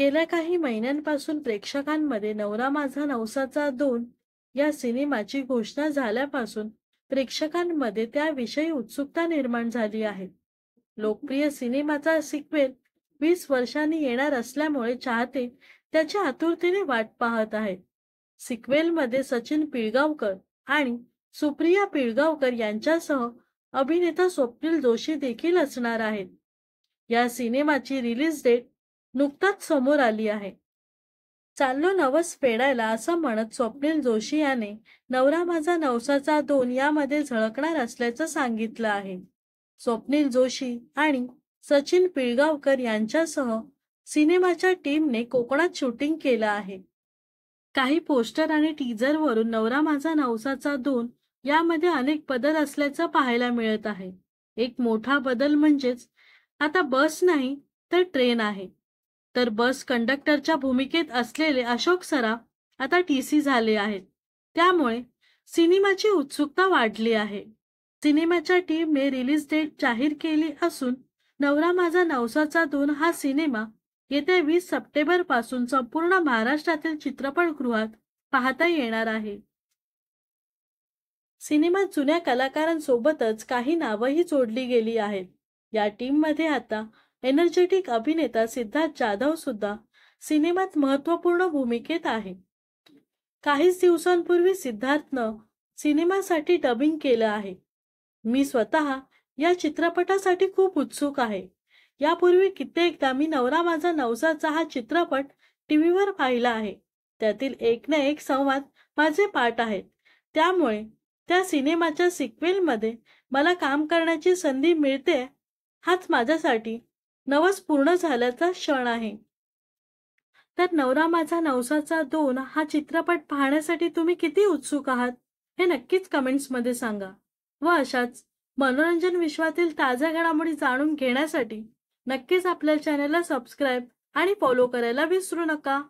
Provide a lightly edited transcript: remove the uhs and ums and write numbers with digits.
गेल्या काही महिन्यांपासून प्रेक्षकांमध्ये नवरा माझा नवसाचा 2 या सिनेमाची घोषणा झाल्यापासून प्रेक्षकांमध्ये त्याविषयी उत्सुकता निर्माण झाली आहे. लोकप्रिय सिनेमाचा सिक्वेल 20 वर्षांनी येणार असल्यामुळे चाहते त्याची आतुरतेने वाट पाहत आहेत. सिक्वेलमध्ये सचिन पिळगावकर आणि सुप्रिया पिळगावकर यांच्यासह अभिनेता स्वप्नील जोशी देखील असणार आहेत. या सिनेमाची रिलीज डेट नुकताच समोर आली आहे. चाललो नवस फेडायला असं म्हणत स्वप्नील जोशी याने नवरा माझा नवसाचा 2 यामध्ये झळकणार असल्याचं सांगितलं आहे. स्वप्नील जोशी आणि सचिन पिळगावकर यांच्यासह सिनेमाच्या टीमने कोकणात शूटिंग केलं आहे. काही पोस्टर आणि टीजरवरून नवरा माझा नवसाचा 2 यामध्ये अनेक बदल असल्याचं पाहायला मिळत आहे. एक मोठा बदल म्हणजेच आता बस नाही तर ट्रेन आहे. तर बस कंडक्टरच्या भूमिकेत असलेले अशोक सराफ आता टीसी झाले आहेत. त्यामुळे सिनेमाची उत्सुकता वाढली आहे. सिनेमाच्या टीमने रिलीज डेट जाहीर केली असून नवरा माझा नवसाचा 2 हा सिनेमा येत्या 20 सप्टेंबर पासून संपूर्ण महाराष्ट्रातील चित्रपटगृहात पाहता येणार आहे. सिनेमात जुन्या कलाकारांसोबतच काही नावंही जोडली गेली आहेत. या टीममध्ये आता एनर्जेटिक अभिनेता सिद्धार्थ जाधव सुद्धा सिनेमात महत्त्वपूर्ण भूमिकेत आहे. काहीच दिवसांपूर्वी सिद्धार्थनं सिनेमासाठी डबिंग केलं आहे. मी स्वतः या चित्रपटासाठी खूप उत्सुक आहे. यापूर्वी कित्येकदा मी नवरा माझा नवसाचा हा चित्रपट टीव्हीवर पाहिला आहे. त्यातील एक ना एक संवाद माझे पाठ आहेत. त्यामुळे त्या सिनेमाच्या सिक्वेलमध्ये मला काम करण्याची संधी मिळते हाच माझ्यासाठी नवस पूर्ण झाल्याचा क्षण आहे. तर नवरा माझा नवसाचा 2 हा चित्रपट पाहण्यासाठी तुम्ही किती उत्सुक आहात हे नक्कीच कमेंट्समध्ये सांगा. व अशाच मनोरंजन विश्वातील ताज्या घडामोडी जाणून घेण्यासाठी नक्कीच आपल्या चॅनलला सबस्क्राईब आणि फॉलो करायला विसरू नका.